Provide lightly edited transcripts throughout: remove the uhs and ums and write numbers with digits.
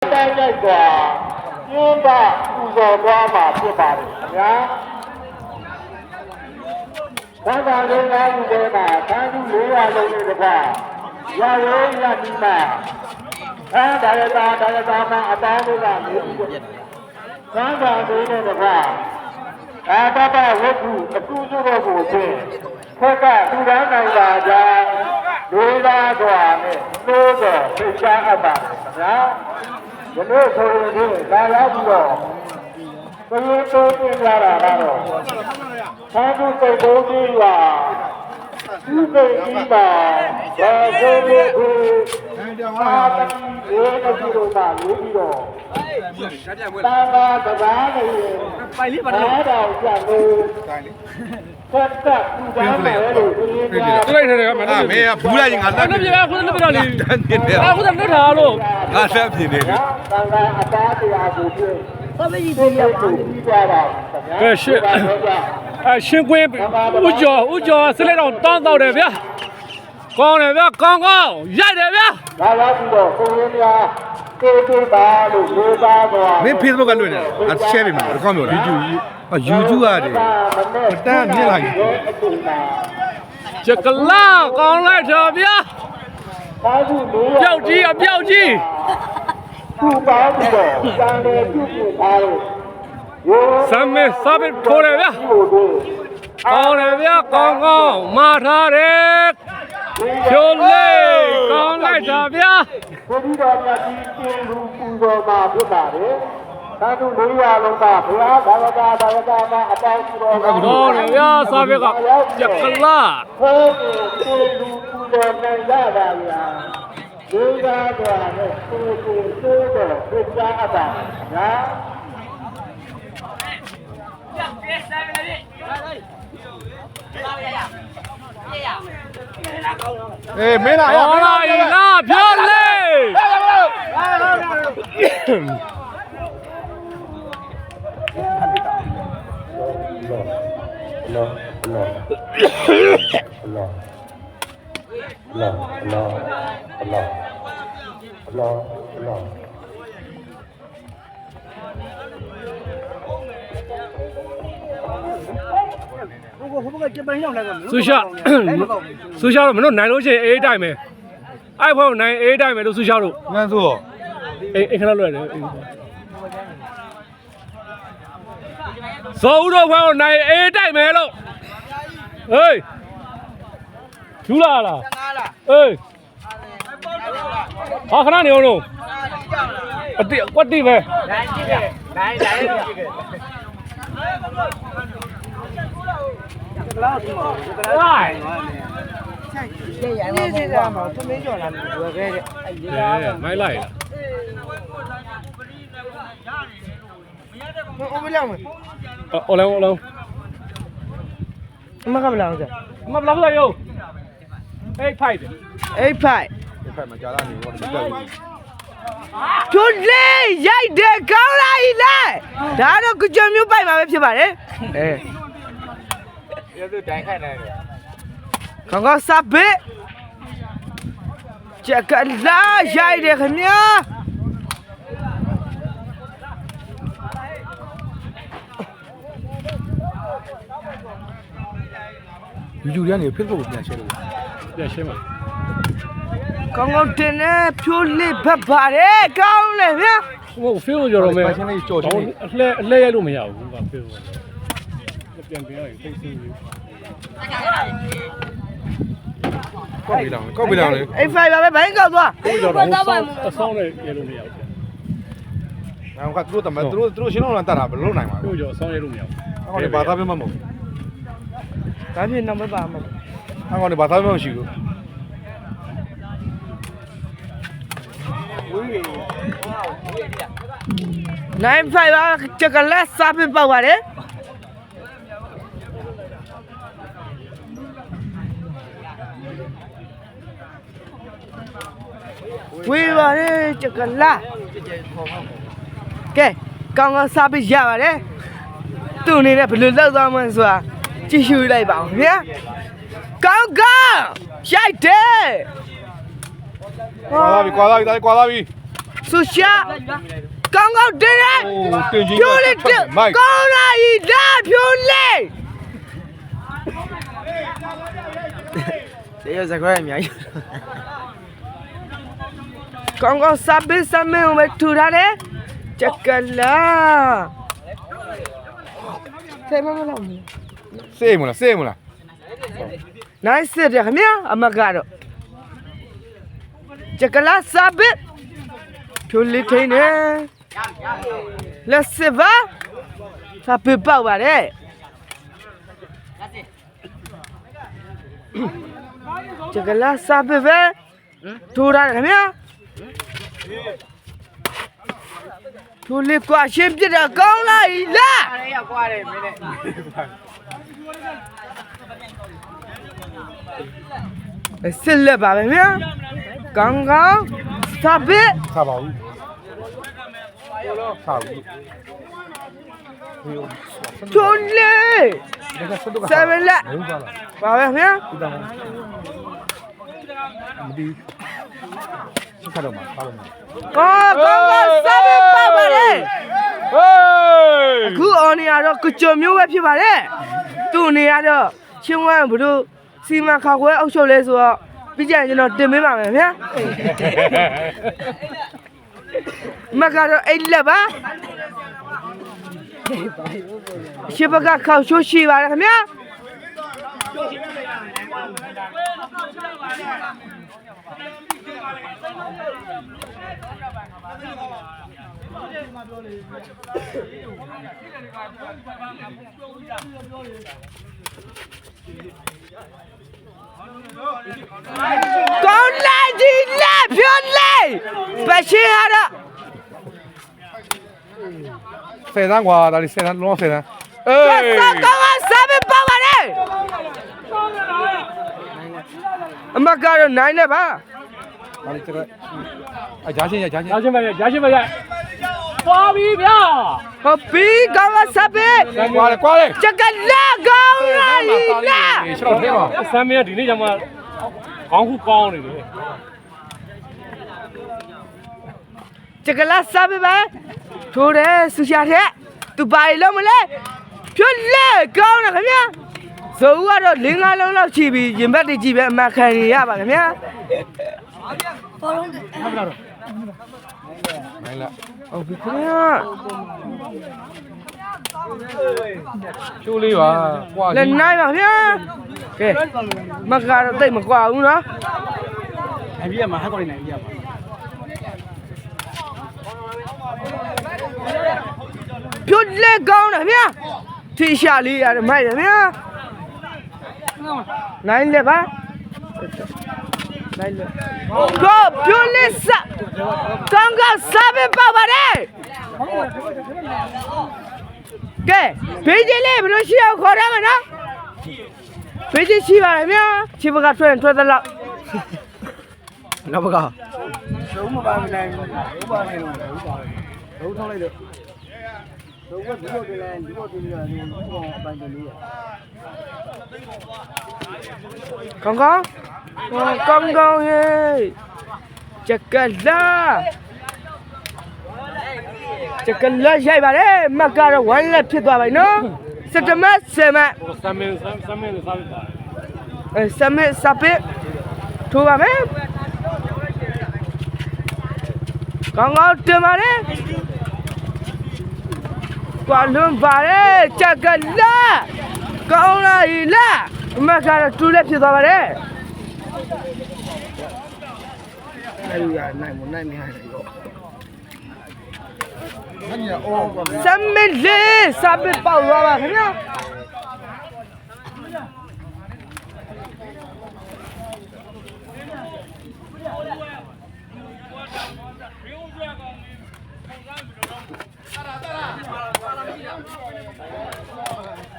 တိုင်းလိုက်စွာကျင်းပပူဇော်သွားမှာဖြစ်ပါတယ်ခင်ဗျာဘာသာရေးသားမှုတွေမှာသံဃာ400လုံးနဲ့တကွာရရောရတိမဒါရတာမှာအပေါင်းတို့ကနေပြီးသံဃာတွေနဲ့တကွာတပဝတ္ထုအတူစုတော်ကိုဖြင့်ခက်ကထူထောင်နိုင်တာကြောင့်လေးသားစွာနဲ့သိုးတော်သိချာအပ်ပါခင်ဗျာဒီလိုဆိုရင်ဒါရောက်ပြီးတော့ဘယ်လိုတိုးတင်လာတာကတော့သာဓုပိတ်တော်ကြီးကဒီပိတ်ကြီးပါဘာကိုကိုအာတတိရေတတိတို့ကလို့ပြီးတော့သာသာတကားနေပိုင်လေးပါတော့ကြလို့ခက်ကပူဇော်မယ်လို့ဒီလို တွေ့လိုက်တယ်ကမင်းမေးဘူးလိုက်ရင်ငါလက်ပြခုနကပြတော့လေ တန်းနေတယ် အခုတော့လွတ်ထားလို့ ငါဆက်ပြနေတယ် သံဃာအသားတရားကိုပြည့်သတိပေးရပါပြီးကြပါခင်ဗျာရှင်းကွင်းဥကျော်စလက်တော်တောင်းတော့တယ်ဗျာကောင်းတယ်ဗျာကောင်းရိုက်တယ်ဗျာ လာလာပြီးတော့ကိုရင်းများတေးပါလို့ရေးသားသွား မင်း Facebook ကလွှင့်တယ်ငါ share ပေးမှာအကောင့်ပြောတယ် YouTube ရတယ်မတန်းမြင်လိုက် ချက်ကလာကောင်းလိုက်တော့ဗျာ သာဓုလေး ပျောက်ကြီးအပျောက်ကြီး သူ့ပါပြီးတော့စံတယ်ပြုတ်ထားလို့ စမ်းမဲစားပြီးထိုးတယ်ဗျာကောင်းတယ်ဗျာကောင်းမာထားတယ်ဖြိုးလေးကောင်းလိုက်တာဗျာ ဘုရားတော်မြတ်ကြီးကျင်းလူပူဇော်မှာဖြစ်ပါတယ်သာဓု400လုံးပါဘုရားဘာဝတာမှာအပေါင်းစုတော် ကောင်းတယ်ဗျာစားပြီးကချက်ကလာ ဘုရားကျင်းလူပူဇော်နိုင်ရပါဗျာဒီကားတော်နဲ့ကိုယ်ကိုသိုးတော်သိချာအပ်ပါဗျာ အေးမင်းလာ 好啦，一啦，漂亮！苏夏，苏夏，我们都南路线 A 带没？爱朋友南 A 带没？都苏夏路 ငန်းဆို ，A 看到乱了。所有的朋友南 A 带没了？哎，出来了。哎，好，看到牛肉。我地呗。来。买来了。我来。မကမလာဘူး မဘလာရောအိတ်ဖိုက် အိတ်ဖိုက် ဒီဖက်မှာကြာလာနေတော့ဒီကြောက်ကြီး သူလေးရိုက်တယ်ကောင်းလိုက်လေဒါတော့ကြွမျိုးပိုက်မှာပဲဖြစ်ပါတယ်အဲ ရသူတိုင်ခိုင်နေတယ် ခေါင်းကစားပဲချက်ကလာရိုက်တယ်ခင်ဗျာ YouTube ကနေ Facebook ကိုပြန် share လုပ် ပြန်ရှင်းပါ ကောင်းတင်နေဖြိုးလေးဖက်ပါတယ်ကောင်းလေဗျာ ဟိုဖေးကိုကြော်တော့မယ် ရှင်းလေးကြော်ချင်း အလှဲရိုက်လို့မရဘူးကဖေးကိုပြန်ပြန်ရရင်သိသိလေး ကောက်ပြီလားလေ အိတ်ဖိုက်ပါပဲဘိုင်းကောက်သွား ဖေးကြော်တော့အဆောင်နဲ့ရိုက်လို့မရဘူး ငါကသူတို့ရှင်းလို့လာတတ်တာဘယ်လိုနိုင်မှာ ဖေးကြော်အဆောင်ရိုက်လို့မရဘူး အကောင်တွေဘာသာပြမမဟုတ် ဒါဖြစ်တော့မပါမှာ အကောင်တွေဘာသာပြမရှိဘူး နိုင်ဖိုက်ပါချက်ကလက်စားပဲပေါက်ပါတယ်ဝေးပါတယ်ချက်ကလာကဲကောင်းကောင်းစားပြီးရပါတယ်သူ့အနေနဲ့ဘယ်လိုလောက်သွားမှန်းဆိုတာကြည့်ရှုလိုက်ပါဦးဗျာကောင်းကောင်းရိုက်တယ် ကွာလာပြီ ဆူရှာကောင်းကောင်းတင်းတယ်ဖြိုးလေးတက်ကောင်းလာဤဒါဖြိုးလေးတေးရစခွဲအများကြီးကောင်းကောင်းစပင်းစမင်းဝဲထူထားတယ်ချက်ကလာဆဲမမလို့ စေးမလား နိုင်စစ်တယ်ခင်ဗျာအမကတော့ချက်ကလာစပင်းဖြိုးလေးထိန်နေလက်စစ်ပါစပင်းပေါက်ပါတယ်ချက်ကလာစပင်းပဲထူထားတယ်ခင်ဗျာထူလေးကွာရှင်းပြတာကောင်းလားဤလားအဲ့ရကွာတယ်မင်းနဲ့စစ်လက်ပါပဲဗျာကောင်းကောင်းစပစ် စားပါဘူးစားဘူး ထူလေးဆယ်လက် လုံးစားလား ပါပဲဗျာ ဒီတောင်မဒီချက်ခါတော့မှာစားလို့မရ ကောင်းကောင်းစပစ်ပါပါလေ ဟေး အခုအော်နေရတော့ကကြုံမျိုးပဲဖြစ်ပါတယ်သူ့နေရတော့ချင်းဝမ်းဘလို့စီမံခါခွဲအုပ်ချုပ်လဲဆိုတော့ပြီးကြရင်ကျွန်တော်တင်ပေးပါမယ်ဗျာမကတော့အိတ်လက်ပါရှစ်ဘကခောက်ချိုးရှိပါတယ်ခင်ဗျာကောင်းလိုက်ဒီလက်ဖြိုးလိုက်ပရှင်းရတော့ ဆယ်တန်းကွာဒါလေးဆယ်တန်းလုံးဆယ်တန်းအေး စကောင်းစပပါပါလေအမကတော့နိုင်နဲ့ပါ ဒါလေးကျတော့အဂျာချင်းရဂျာချင်း ညာချင်းပဲညာချင်းပဲသွားပြီဗျာ ဟုတ်ပြီကောင်းစပ ကွာလေ ချက်ကလာကောင်းလိုက်လာ ရှော့ထဲမှာ ဆမ်းမင်းကဒီနေ့ကျမှခေါင်းခုကောင်းနေတယ် ချက်ကလာစပပဲထိုးတယ်ဆူရှာတဲ့သူပါရီလုံးမလဲဖြတ်လဲကောင်းတယ်ခင်ဗျာဇိုးကတော့၄၅လုံးလောက်ချီပြီးရင်ဘတ်တွေကြည့်ပဲအမှန်ခံရပါခင်ဗျာ နိုင်လား ဟုတ်ပြီခင်ဗျာ ချိုးလေးပါကွာ လက်နိုင်ပါခင်ဗျာကဲမကတော့တိတ်မကွာဘူးနော် အပြည့်မှာဟက်ကော်နေနိုင်ပြပါ ဖြတ်လဲကောင်းတယ်ခင်ဗျာထီရှာလေးရတယ်မိုက်တယ်ခင်ဗျာနိုင်လေပါနိုင်လေကိုဖြတ်လဲစကောင်းကစားပဲပါပါတယ်ကဲဘေးကြီးလေးဘယ်လိုရှိအောင်ခေါ်ရမလဲနော်ဘေးကြီးရှိပါတယ်ခင်ဗျာချီဘကထွက်ရင်ထွက်သလောက်နောက်ဘက လုံးမပါမနိုင်ဘူးလုံးပါနိုင်တော့လုံးပါလုံးထောင်းလိုက်တော့လုံးကဒီလိုတည်းလဲဒီလိုတည်းလဲဒီလိုအပိုင်းတည်းလေးရ ကောင်းကောင်းကောင်းကောင်းဟေးချက်ကလာချက်ကလာရိုက်ပါတယ်မကတော့ဝမ်းလက်ဖြစ်သွားပါပြီနော်စတမတ်ဆယ်မတ် ဆမ်းမင်းလည်းစားပြီပါ ဆမစ်စပစ်ထိုးပါမယ်ကောင်းကောင်းတင်ပါတယ်ကွာလွန်ပါတယ်ချက်ကလာကောင်းလာရီလာမကတော့တူလက်ဖြစ်သွားပါတယ်အဲ့ဒီကနိုင်မနိုင်မရတော့ ညအော်ကွာ စမစ်လေးစပစ်ပေါက်သွားပါခင်ဗျာ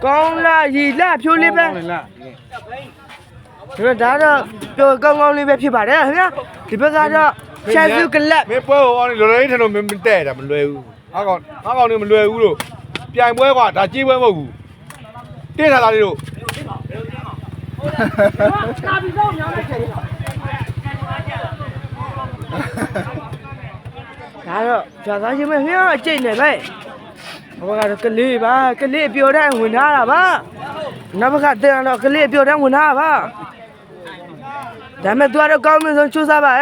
ကောင်းလာရီလာဖြိုးလေးပဲ ဟုတ်လား ဒီဘက်ဒါတော့ပြောကောင်းကောင်းလေးပဲဖြစ်ပါတယ်ခင်ဗျာဒီဘက်ကတော့ချန်စုကလပ် မင်းပွဲဟောလော်လေးထင်လို့မင်းတဲ့တာမလွယ်ဘူးဟာကောင်နေမလွယ်ဘူးလို့ပြိုင်ပွဲကွာဒါကြီးပွဲမဟုတ်ဘူးတင်းထားတာလေးတို့ တာပြီးတော့များလိုက်တယ် က ဒါတော့ကြာသားချင်းမဟင်းအကျိတ်နေပဲဘဝကတော့ကလေးပါကလေးပြောတဲ့ဝင်ထားတာပါနောက်ဘက်ကတင်တော့ကလေးပြောတဲ့ဝင်ထားတာပါဒါမဲ့သူကတော့ကောင်းမင်းဆုံးစူးစမ်းပါ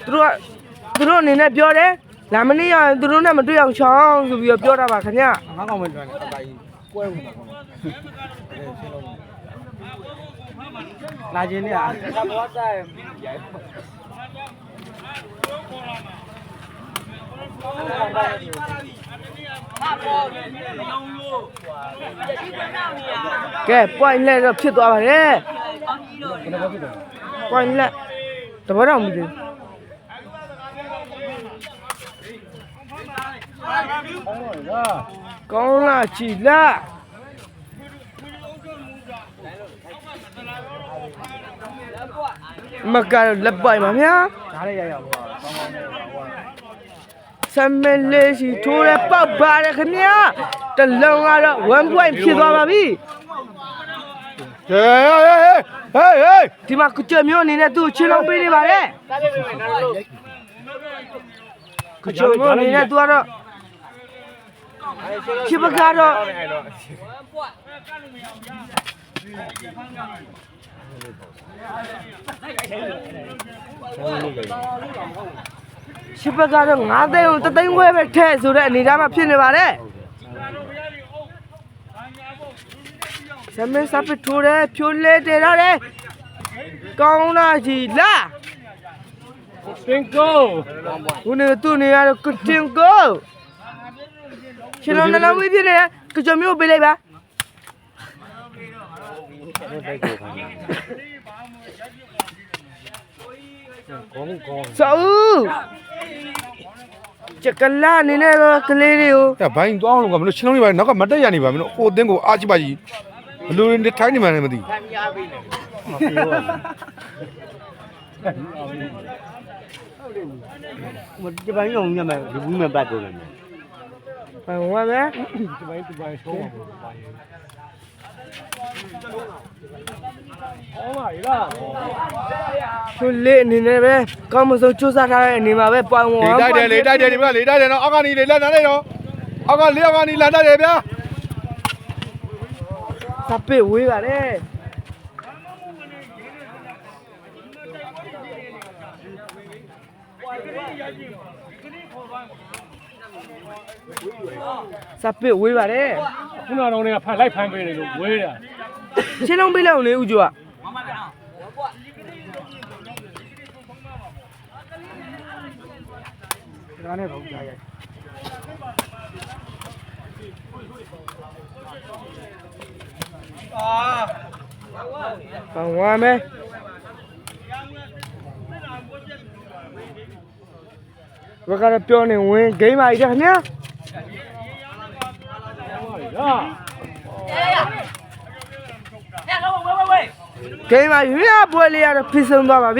သူတို့အနေနဲ့ပြောတယ်လာမနေ့ကသူတို့နဲ့မတွေ့အောင်ချောင်းဆိုပြီးတော့ပြောတာပါခင်ဗျ ငါကောင်မတွန်းတယ်အတိုင်းကွဲဝင်တာကောင်လာခြင်းနဲ့အာဘောတိုင်းရိုက် ကဲ point လက်တော့ဖြစ်သွားပါတယ် point လက်တဘောတော့မသိကောင်းလားချီလားမကတော့လက်ပိုင်ပါဗျာ ဓာတ်ရရဟိုကောင်းကောင်းနဲ့ဟို စမလေးစီထိုးရပောက်ပါတယ်ခင်ဗျာတလုံးကတော့1 point ဖြစ်သွားပါပြီ ဟေး ဒီမှာကုချမျိုးအနေနဲ့သူ့ချင်းလုံးပေးနေပါတယ်ကုချမျိုးအနေနဲ့သူကတော့ချစ်ပကတော့ချစ်ပကတော့9သိန်း3သိန်းခွဲပဲထဲဆိုတဲ့အနေအထားမှာဖြစ်နေပါတယ်စမင်းစပထိုးတယ်ဖြိုးလဲတယ်ရတယ်ကောင်းလာကြီးလား စင်ကို ဦးနေသူ့နေရတော့ကတင်ကိုရှင်လုံးနှလုံးဝေးပြနေတယ်ကြုံမျိုးပေးလိုက်ပါဆောဦးချက်ကလာနေနေကလေးတွေကို ။ဘိုင်းသွားအောင်လို့ကမလို့ချင်းလုံးလေးပါနောက်ကမတက်ရနေပါမလို့ဟိုအတင်းကိုအားကြည့်ပါကြီး။ဘလူတွေထိုင်းနေမှလည်းမသိဘူး မဒီပိုင်းလုံးညမယ်ဒီဘူးမဲ့ပတ်တယ်မယ် ဘာဝါလဲ ဒီပိုင်းဆုံးပါဘူးဟောပါလား သူလေးအနေနဲ့ပဲကောင်းမဆုံးစူးစမ်းထားတဲ့အနေမှာပဲပွိုင်ဝ ။လေတိုက်တယ်ဒီမှာလေတိုက်တယ်နော်အောက်ကနေလေလက်နာလိုက်တော့အောက်ကလေးအောက်ကနေလက်တိုက်တယ်ဗျာ စပစ်ဝေးပါတယ်စပစ်ဝေးပါတယ် ခုနကတော့ဖန်လိုက်ဖန်ပေးတယ်လို့ဝေးတာ ချင်းလုံးပေးလိုက်အောင်လေဦးကျော်က ဒါနဲ့တော့ကြားရ ဘာဝါမဲဘကတော့ပြောနေဝင်ဂိမ်းပါကြီးခင်ဗျာ လား ဂိမ်းပါရွေးပွဲလေးရတော့ဖိဆုံးသွားပါပြီ